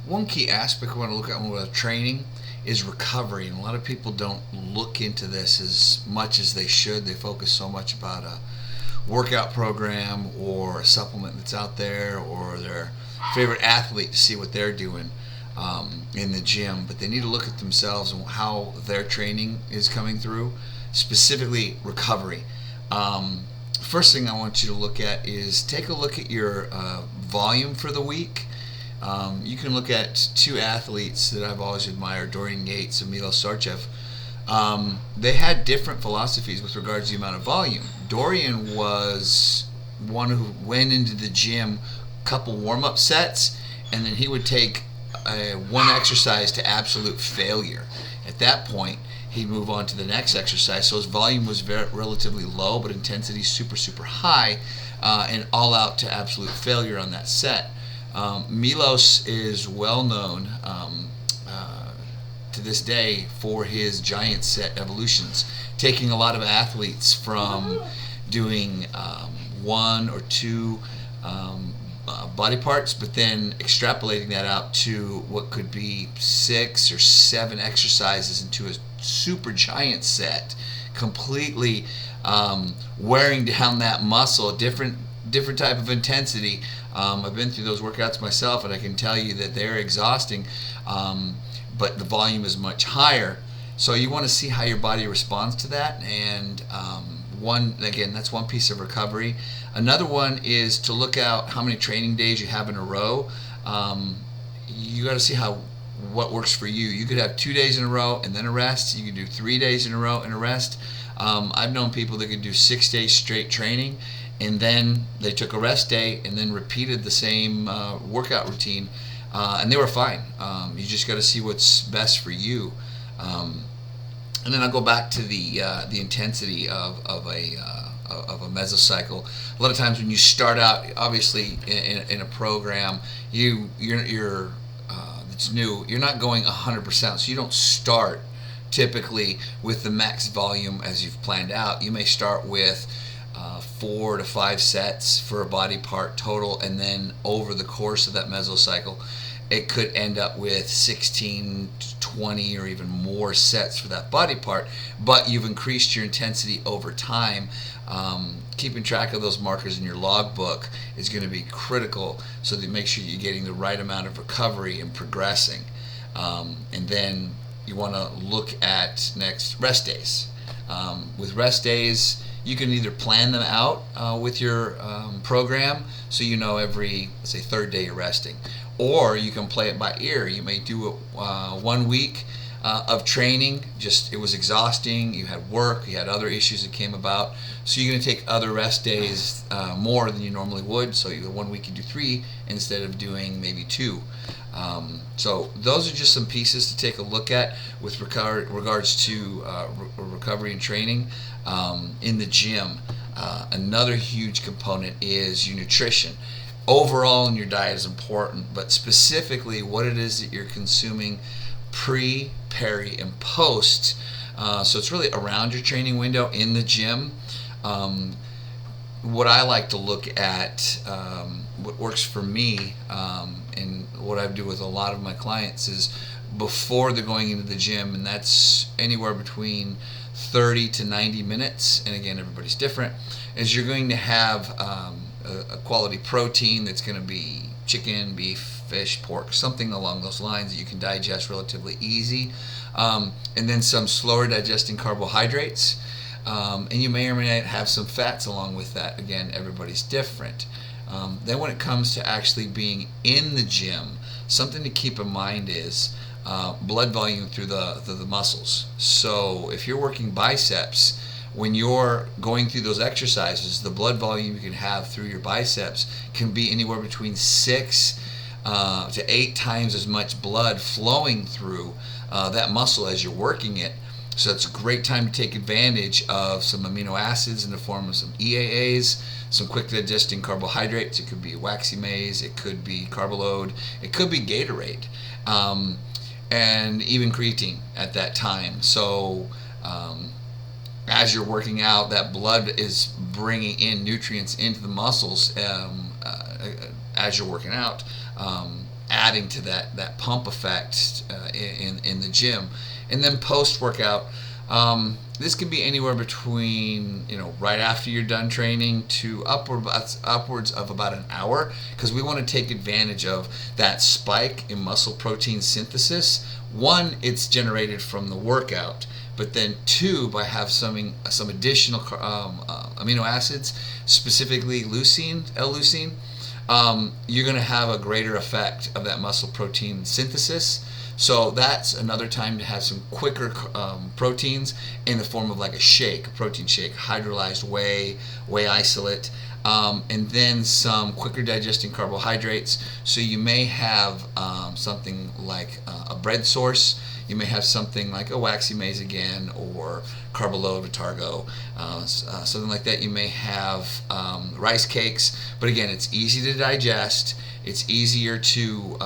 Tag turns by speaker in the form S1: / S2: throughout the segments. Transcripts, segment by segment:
S1: One key aspect we want to look at with training is recovery, and a lot of people don't look into this as much as they should. They focus so much about a workout program or a supplement that's out there or their favorite athlete to see what they're doing in the gym, but they need to look at themselves and how their training is coming through, specifically recovery. First thing I want you to look at is take a look at your volume for the week. You can look at two athletes that I've always admired, Dorian Yates and Milo Sarcev. They had different philosophies with regards to the amount of volume. Dorian was one who went into the gym a couple warm-up sets, and then he would take one exercise to absolute failure. At that point, he'd move on to the next exercise. So his volume was relatively low, but intensity super high, and all out to absolute failure on that set. Milos is well known to this day for his giant set evolutions, taking a lot of athletes from doing one or two body parts, but then extrapolating that out to what could be 6 or 7 exercises into a super giant set, completely wearing down that muscle, different type of intensity. I've been through those workouts myself, and I can tell you that they're exhausting, but the volume is much higher. So you want to see how your body responds to that, and that's one piece of recovery. Another one is to look out how many training days you have in a row. You got to see what works for you. You could have 2 days in a row and then a rest. You could do 3 days in a row and a rest. I've known people that could do 6 days straight training, and then they took a rest day and then repeated the same workout routine, and they were fine. You just got to see what's best for you. And then I'll go back to the intensity of a mesocycle. A lot of times when you start out, obviously in a program, it's new. You're not going 100%, so you don't start typically with the max volume as you've planned out. You may start with 4 to 5 sets for a body part total, and then over the course of that mesocycle, it could end up with 16 to 20 or even more sets for that body part, but you've increased your intensity over time. Keeping track of those markers in your logbook is going to be critical, so that you make sure you're getting the right amount of recovery and progressing. And then you want to look at next rest days. With rest days, you can either plan them out with your program, so you know every, let's say, 3rd day you're resting, or you can play it by ear. You may do it 1 week of training, just it was exhausting, you had work, you had other issues that came about, so you're going to take other rest days more than you normally would. So 1 week you do 3 instead of doing maybe 2. So those are just some pieces to take a look at with regards to recovery and training in the gym. Another huge component is your nutrition. Overall in your diet is important, but specifically what it is that you're consuming pre, peri, and post. So it's really around your training window in the gym. What I like to look at, what works for me, and what I do with a lot of my clients is before they're going into the gym, and that's anywhere between 30 to 90 minutes, and again, everybody's different, is you're going to have a quality protein that's going to be chicken, beef, fish, pork, something along those lines that you can digest relatively easy, and then some slower digesting carbohydrates, and you may or may not have some fats along with that. Again, everybody's different. Then when it comes to actually being in the gym, something to keep in mind is blood volume through the muscles. So if you're working biceps, when you're going through those exercises, the blood volume you can have through your biceps can be anywhere between 6 to 8 times as much blood flowing through that muscle as you're working it. So it's a great time to take advantage of some amino acids in the form of some EAAs, some quick digesting carbohydrates. It could be waxy maize, it could be carbolode, it could be Gatorade, and even creatine at that time. So as you're working out, that blood is bringing in nutrients into the muscles as you're working out. adding to that pump effect in the gym. And then post workout, this can be anywhere between, right after you're done training to upwards of about an hour, because we want to take advantage of that spike in muscle protein synthesis. One, it's generated from the workout, but then two, by having some additional amino acids, specifically leucine, L-leucine, you're going to have a greater effect of that muscle protein synthesis. So that's another time to have some quicker proteins in the form of like a protein shake, hydrolyzed whey isolate, and then some quicker digesting carbohydrates. So you may have something like a bread source. You may have something like a waxy maize again, or carbolode vitargo, something like that. You may have rice cakes, but again, it's easy to digest. It's easier to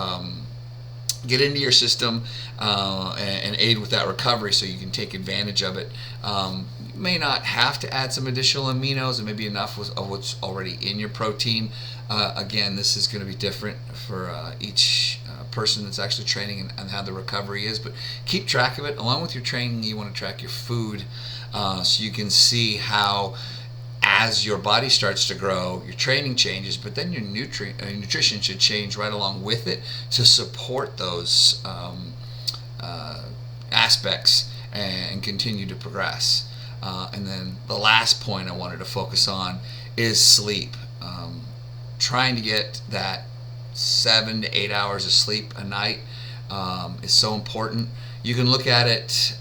S1: get into your system and aid with that recovery, so you can take advantage of it. You may not have to add some additional aminos. It may be enough of what's already in your protein. Again, this is going to be different for each person that's actually training and how the recovery is, but keep track of it. Along with your training, you want to track your food, so you can see how, as your body starts to grow, your training changes, but then your nutrition should change right along with it to support those aspects and continue to progress. And then the last point I wanted to focus on is sleep. Trying to get that 7 to 8 hours of sleep a night is so important. You can look at it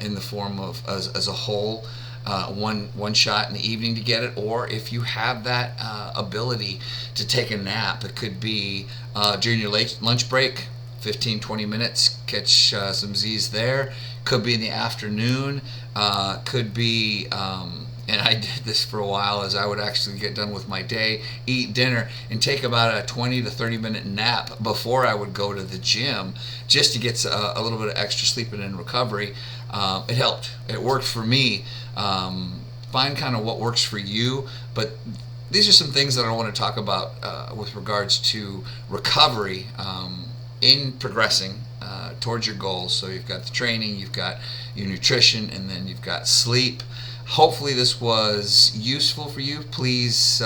S1: in the form of as a whole. One shot in the evening to get it, or if you have that ability to take a nap, it could be during your lunch break, 15-20 minutes, catch some Z's there. Could be in the afternoon, could be and I did this for a while, as I would actually get done with my day, eat dinner, and take about a 20 to 30 minute nap before I would go to the gym, just to get a little bit of extra sleep and in recovery. It helped. It worked for me. Find kind of what works for you, but these are some things that I want to talk about with regards to recovery in progressing towards your goals. So you've got the training, you've got your nutrition, and then you've got sleep. Hopefully this was useful for you. Please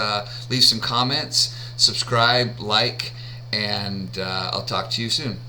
S1: leave some comments, subscribe, like, and I'll talk to you soon.